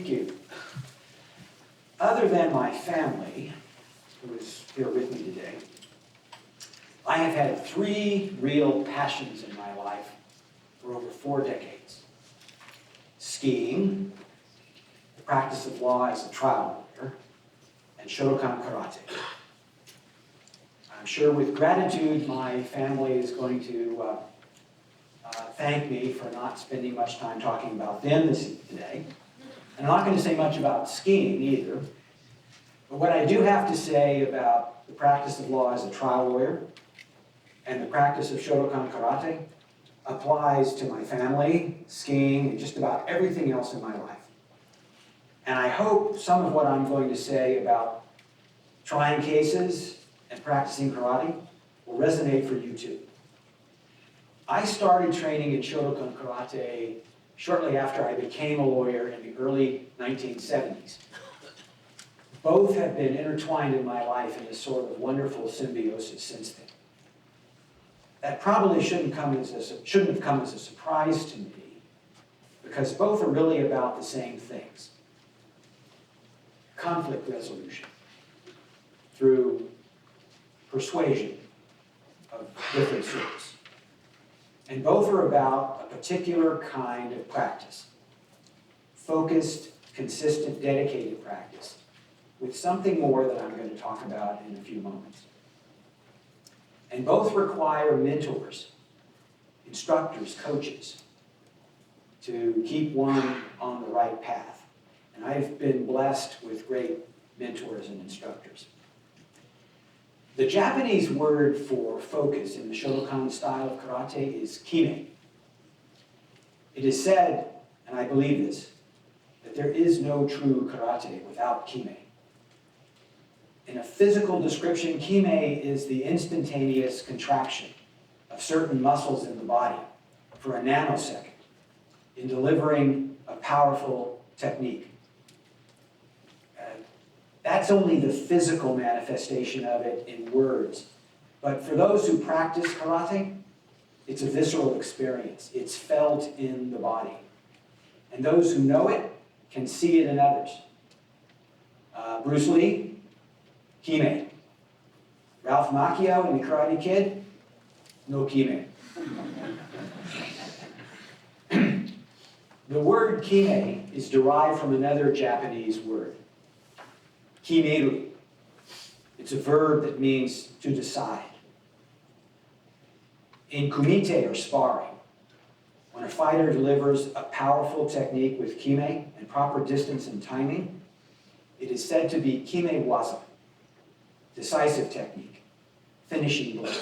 Thank you. Other than my family, who is here with me today, I have had 3 real passions in my life for over 4 decades. Skiing, the practice of law as a trial lawyer, and Shotokan Karate. I'm sure with gratitude my family is going to thank me for not spending much time talking about them today. And I'm not going to say much about skiing either. But what I do have to say about the practice of law as a trial lawyer and the practice of Shotokan Karate applies to my family, skiing, and just about everything else in my life. And I hope some of what I'm going to say about trying cases and practicing karate will resonate for you too. I started training in Shotokan Karate shortly after I became a lawyer in the early 1970s. Both have been intertwined in my life in a sort of wonderful symbiosis since then. That probably shouldn't have come as a surprise to me, because both are really about the same things. Conflict resolution through persuasion of different sorts. And both are about a particular kind of practice. Focused, consistent, dedicated practice, with something more that I'm going to talk about in a few moments. And both require mentors, instructors, coaches, to keep one on the right path. And I've been blessed with great mentors and instructors. The Japanese word for focus in the Shotokan style of karate is kime. It is said, and I believe this, that there is no true karate without kime. In a physical description, kime is the instantaneous contraction of certain muscles in the body for a nanosecond in delivering a powerful technique. That's only the physical manifestation of it in words. But for those who practice karate, it's a visceral experience. It's felt in the body. And those who know it can see it in others. Bruce Lee, kime. Ralph Macchio in The Karate Kid, no kime. The word kime is derived from another Japanese word, kimeru. It's a verb that means to decide. In kumite, or sparring, when a fighter delivers a powerful technique with kime and proper distance and timing, it is said to be kime waza, decisive technique, finishing blow.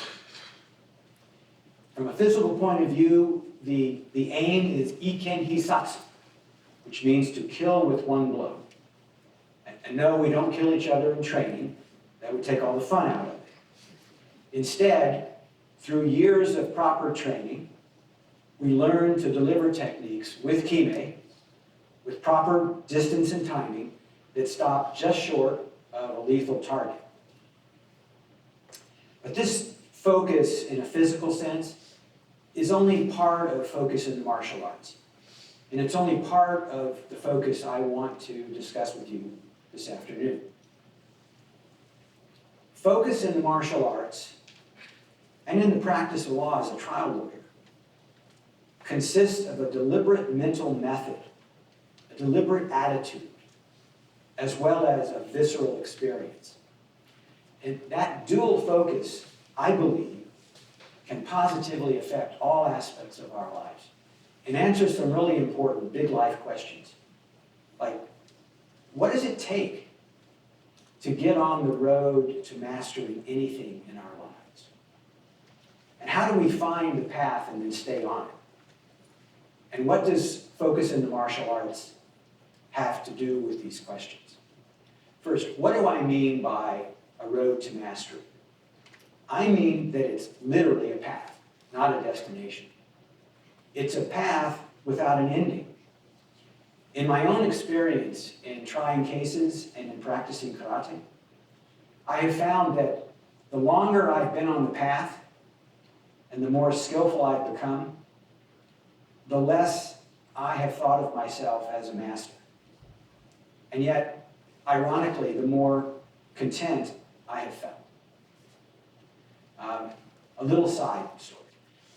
From a physical point of view, the aim is iken hisatsu, which means to kill with one blow. And no, we don't kill each other in training. That would take all the fun out of it. Instead, through years of proper training, we learn to deliver techniques with kime, with proper distance and timing, that stop just short of a lethal target. But this focus, in a physical sense, is only part of focus in the martial arts. And it's only part of the focus I want to discuss with you this afternoon. Focus in the martial arts and in the practice of law as a trial lawyer consists of a deliberate mental method, a deliberate attitude, as well as a visceral experience. And that dual focus, I believe, can positively affect all aspects of our lives and answer some really important big life questions. Like, what does it take to get on the road to mastering anything in our lives? And how do we find the path and then stay on it? And what does focus in the martial arts have to do with these questions? First, what do I mean by a road to mastery? I mean that it's literally a path, not a destination. It's a path without an ending. In my own experience in trying cases and in practicing karate, I have found that the longer I've been on the path and the more skillful I've become, the less I have thought of myself as a master. And yet, ironically, the more content I have felt. A little side story.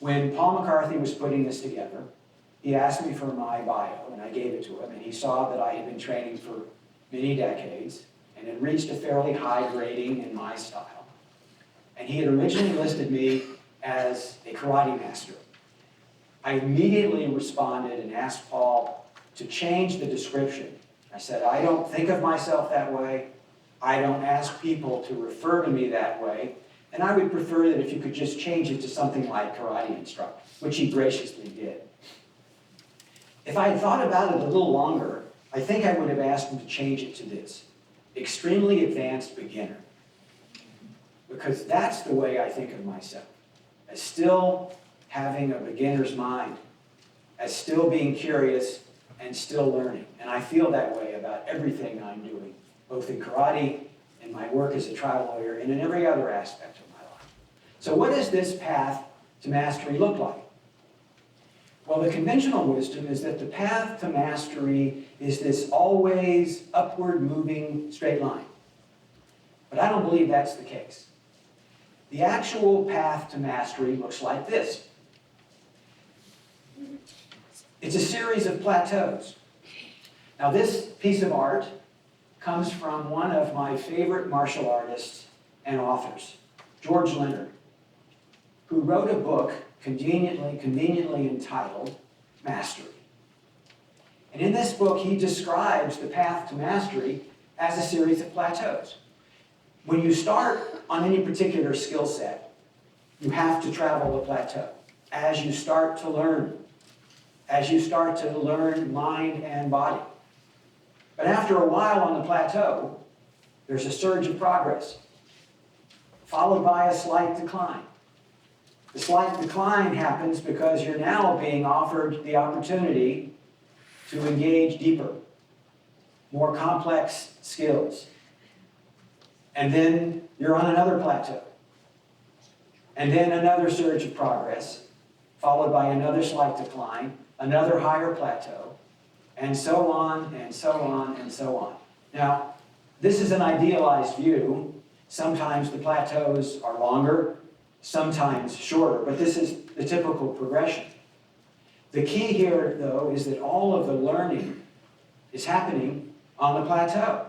When Paul McCarthy was putting this together, he asked me for my bio, and I gave it to him, and he saw that I had been training for many decades and had reached a fairly high grading in my style. And he had originally listed me as a karate master. I immediately responded and asked Paul to change the description. I said, I don't think of myself that way. I don't ask people to refer to me that way. And I would prefer that if you could just change it to something like karate instructor, which he graciously did. If I had thought about it a little longer, I think I would have asked him to change it to this: extremely advanced beginner. Because that's the way I think of myself, as still having a beginner's mind, as still being curious and still learning. And I feel that way about everything I'm doing, both in karate, in my work as a trial lawyer, and in every other aspect of my life. So what does this path to mastery look like? Well, the conventional wisdom is that the path to mastery is this always upward moving straight line. But I don't believe that's the case. The actual path to mastery looks like this. It's a series of plateaus. Now, this piece of art comes from one of my favorite martial artists and authors, George Leonard, who wrote a book conveniently entitled Mastery. And in this book, he describes the path to mastery as a series of plateaus. When you start on any particular skill set, you have to travel a plateau. As you start to learn mind and body. But after a while on the plateau, there's a surge of progress, followed by a slight decline. The slight decline happens because you're now being offered the opportunity to engage deeper, more complex skills. And then you're on another plateau. And then another surge of progress, followed by another slight decline, another higher plateau, and so on, and so on, and so on. Now, this is an idealized view. Sometimes the plateaus are longer, sometimes shorter, but this is the typical progression. The key here, though, is that all of the learning is happening on the plateau.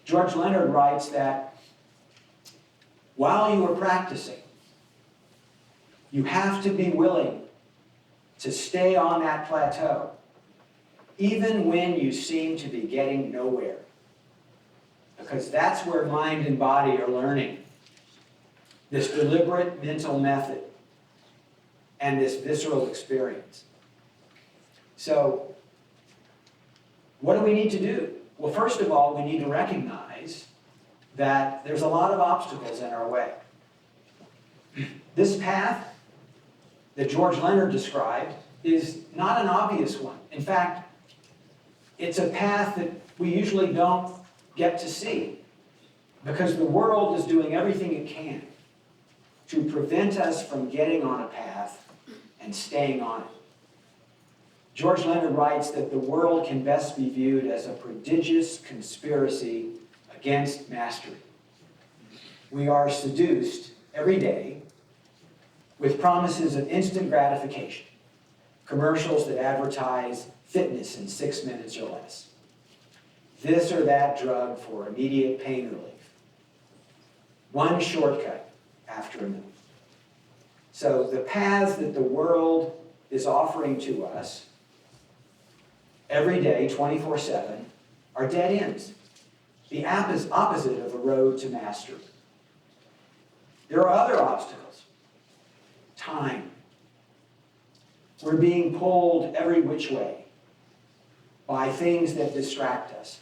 George Leonard writes that while you are practicing, you have to be willing to stay on that plateau, even when you seem to be getting nowhere. Because that's where mind and body are learning this deliberate mental method and this visceral experience. So, what do we need to do? Well, first of all, we need to recognize that there's a lot of obstacles in our way. This path that George Leonard described is not an obvious one. In fact, it's a path that we usually don't get to see because the world is doing everything it can to prevent us from getting on a path and staying on it. George Leonard writes that the world can best be viewed as a prodigious conspiracy against mastery. We are seduced every day with promises of instant gratification, commercials that advertise fitness in 6 minutes or less, this or that drug for immediate pain relief, one shortcut after another. So the paths that the world is offering to us every day, 24/7, are dead ends, the opposite of a road to mastery. There are other obstacles. Time. We're being pulled every which way by things that distract us.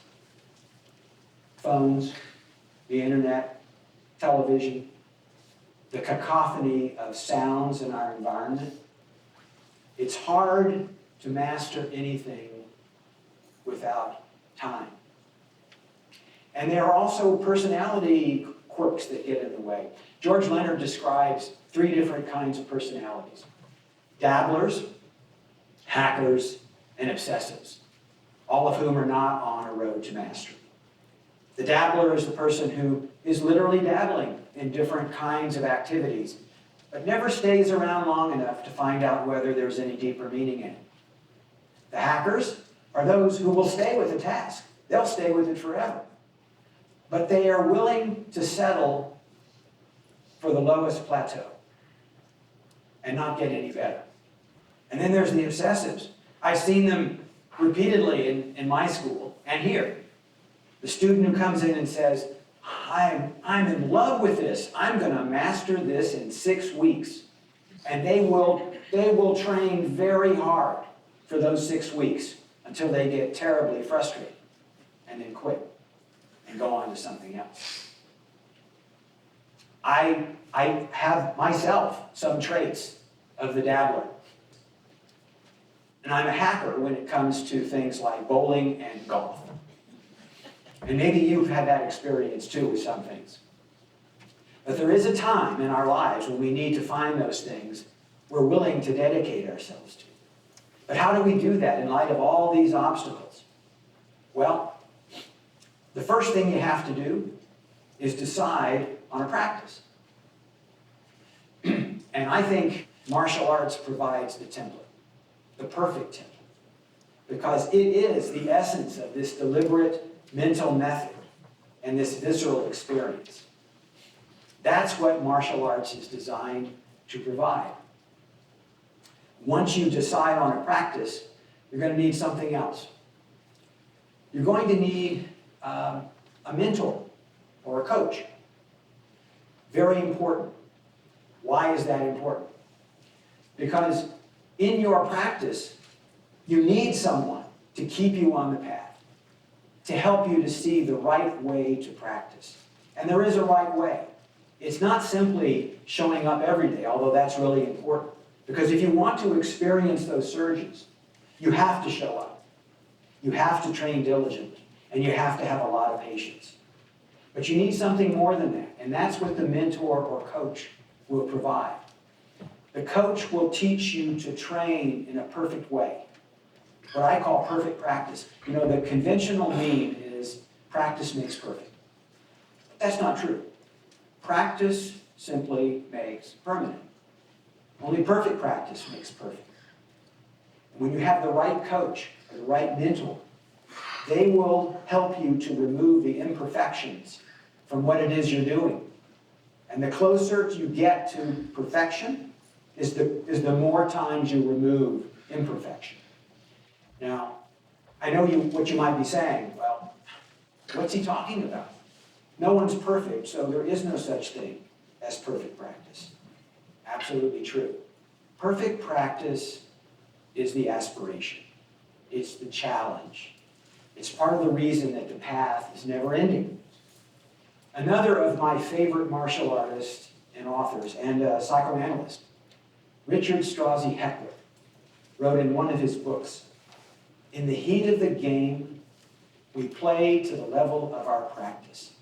Phones, the internet, television, the cacophony of sounds in our environment. It's hard to master anything without time. And there are also personality quirks that get in the way. George Leonard describes 3 different kinds of personalities: dabblers, hackers, and obsessives. all of whom are not on a road to mastery. The dabbler is the person who is literally dabbling in different kinds of activities, but never stays around long enough to find out whether there's any deeper meaning in it. The hackers are those who will stay with a task. They'll stay with it forever. But they are willing to settle for the lowest plateau and not get any better. And then there's the obsessives. I've seen them repeatedly in my school and here. The student who comes in and says, I'm in love with this. I'm going to master this in 6 weeks. And they will train very hard for those 6 weeks until they get terribly frustrated and then quit and go on to something else. I have myself some traits of the dabbler. And I'm a hacker when it comes to things like bowling and golf. And maybe you've had that experience too with some things. But there is a time in our lives when we need to find those things we're willing to dedicate ourselves to. But how do we do that in light of all these obstacles? Well, the first thing you have to do is decide on a practice. And I think martial arts provides the template, the perfect template, because it is the essence of this deliberate mental method and this visceral experience. That's what martial arts is designed to provide. Once you decide on a practice, you're going to need something else. You're going to need a mentor or a coach. Very important. Why is that important? Because in your practice, you need someone to keep you on the path, to help you to see the right way to practice. And there is a right way. It's not simply showing up every day, although that's really important. Because if you want to experience those surges, you have to show up. You have to train diligently, and you have to have a lot of patience. But you need something more than that, and that's what the mentor or coach will provide. The coach will teach you to train in a perfect way, what I call perfect practice. You know, the conventional meme is practice makes perfect. But that's not true. Practice simply makes permanent. Only perfect practice makes perfect. When you have the right coach or the right mentor, they will help you to remove the imperfections from what it is you're doing. And the closer you get to perfection is the more times you remove imperfection. Now, I know what you might be saying. Well, what's he talking about? No one's perfect, so there is no such thing as perfect practice. Absolutely true. Perfect practice is the aspiration. It's the challenge. It's part of the reason that the path is never ending. Another of my favorite martial artists and authors and psychoanalyst, Richard Strauss Heckler, wrote in one of his books, "In the heat of the game, we play to the level of our practice.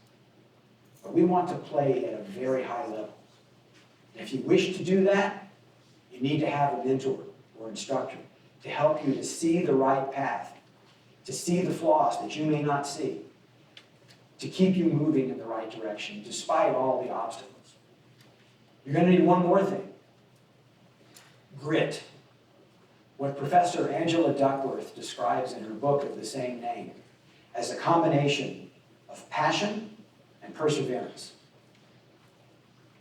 But we want to play at a very high level. And if you wish to do that, you need to have a mentor or instructor to help you to see the right path, to see the flaws that you may not see, to keep you moving in the right direction despite all the obstacles. You're going to need one more thing. Grit. What Professor Angela Duckworth describes in her book of the same name as a combination of passion and perseverance.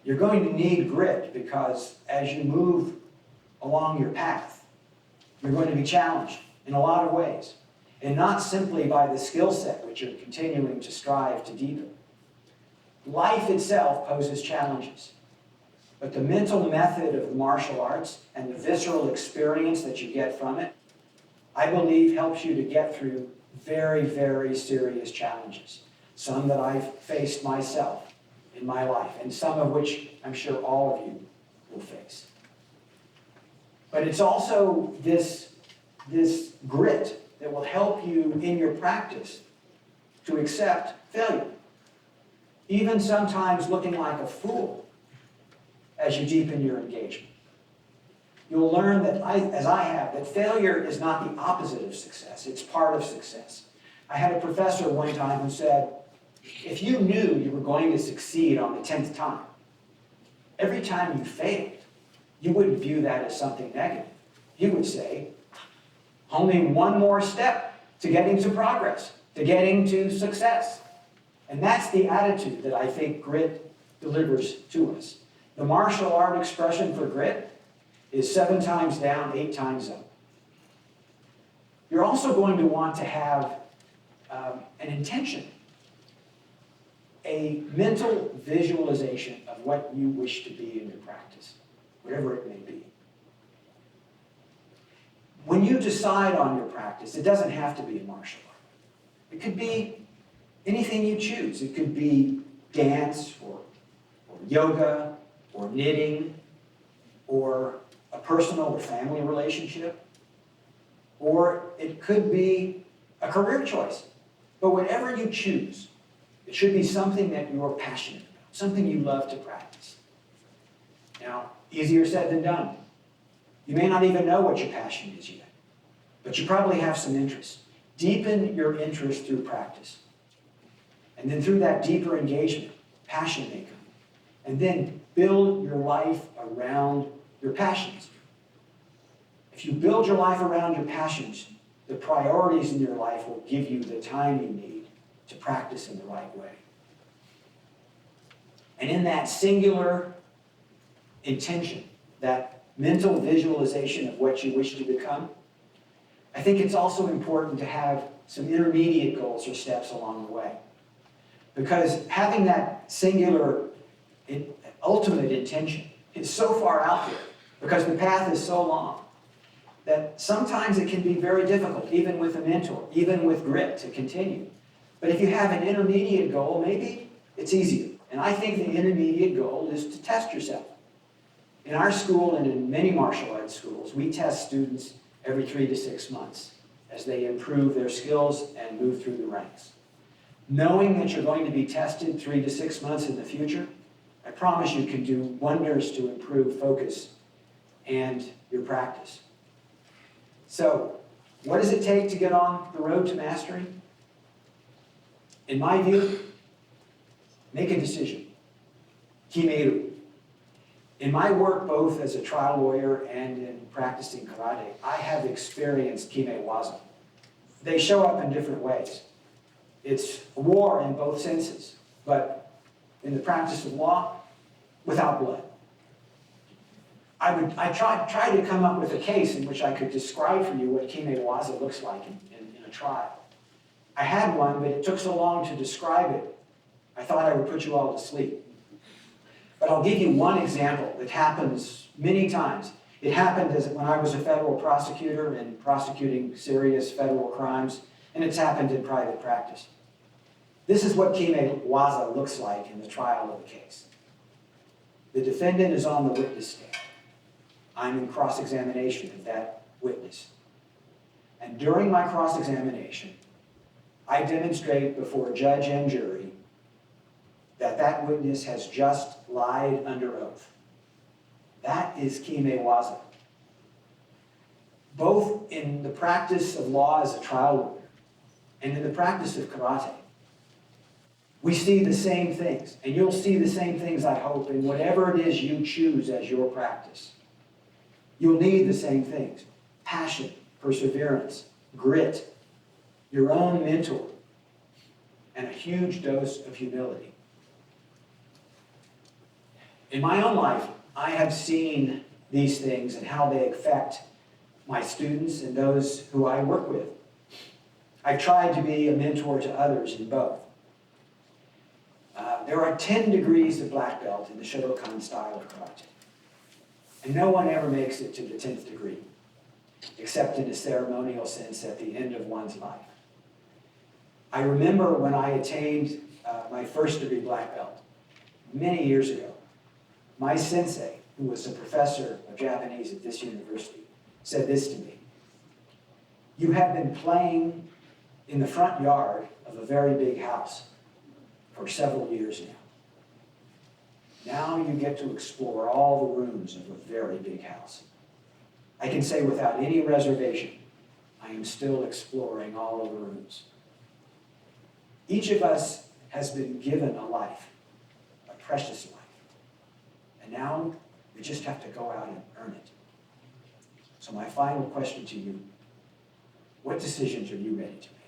You're going to need grit because as you move along your path, you're going to be challenged in a lot of ways, and not simply by the skill set which you're continuing to strive to deepen. Life itself poses challenges, but the mental method of the martial arts and the visceral experience that you get from it, I believe helps you to get through very, very serious challenges. Some that I've faced myself in my life, and some of which I'm sure all of you will face. But it's also this grit that will help you in your practice to accept failure. Even sometimes looking like a fool as you deepen your engagement. you'll learn that, as I have, that failure is not the opposite of success. It's part of success. I had a professor one time who said, if you knew you were going to succeed on the 10th time, every time you failed, you wouldn't view that as something negative. You would say, only one more step to getting to progress, to getting to success. And that's the attitude that I think grit delivers to us. The martial art expression for grit is 7 times down, 8 times up. You're also going to want to have an intention, a mental visualization of what you wish to be in your practice, whatever it may be. When you decide on your practice, it doesn't have to be a martial art. It could be anything you choose. It could be dance or yoga or knitting or a personal or family relationship, or it could be a career choice. But whatever you choose, it should be something that you're passionate about, something you love to practice. Now, easier said than done. You may not even know what your passion is yet, but you probably have some interest. Deepen your interest through practice. And then through that deeper engagement, passion may come. And then build your life around your passions. If you build your life around your passions, the priorities in your life will give you the time you need to practice in the right way. And in that singular intention, that mental visualization of what you wish to become, I think it's also important to have some intermediate goals or steps along the way. Because having that singular ultimate intention is so far out there, because the path is so long, that sometimes it can be very difficult, even with a mentor, even with grit, to continue. But if you have an intermediate goal, maybe it's easier. And I think the intermediate goal is to test yourself. In our school and in many martial arts schools, we test students every 3 to 6 months as they improve their skills and move through the ranks. Knowing that you're going to be tested 3 to 6 months in the future, I promise you can do wonders to improve focus and your practice. So, what does it take to get on the road to mastery? In my view, make a decision. Kime. In my work, both as a trial lawyer and in practicing karate, I have experienced kime waza. They show up in different ways. It's a war in both senses, but in the practice of law, without blood. I tried to come up with a case in which I could describe for you what kime waza looks like in a trial. I had one, but it took so long to describe it, I thought I would put you all to sleep. But I'll give you one example that happens many times. It happened when I was a federal prosecutor and prosecuting serious federal crimes, and it's happened in private practice. This is what kime waza looks like in the trial of a case. The defendant is on the witness stand. I'm in cross-examination of that witness. And during my cross-examination, I demonstrate before judge and jury that that witness has just lied under oath. That is kime waza. Both in the practice of law as a trial lawyer and in the practice of karate, we see the same things. And you'll see the same things, I hope, in whatever it is you choose as your practice. You'll need the same things: passion, perseverance, grit, your own mentor, and a huge dose of humility. In my own life, I have seen these things and how they affect my students and those who I work with. I've tried to be a mentor to others in both. There are 10 degrees of black belt in the Shotokan style of karate. And no one ever makes it to the 10th degree, except in a ceremonial sense at the end of one's life. I remember when I attained my first degree black belt many years ago, my sensei, who was a professor of Japanese at this university, said this to me: "You have been playing in the front yard of a very big house for several years now. Now you get to explore all the rooms of a very big house. I can say without any reservation, I am still exploring all of the rooms. Each of us has been given a life, a precious life. And now we just have to go out and earn it. So my final question to you, what decisions are you ready to make?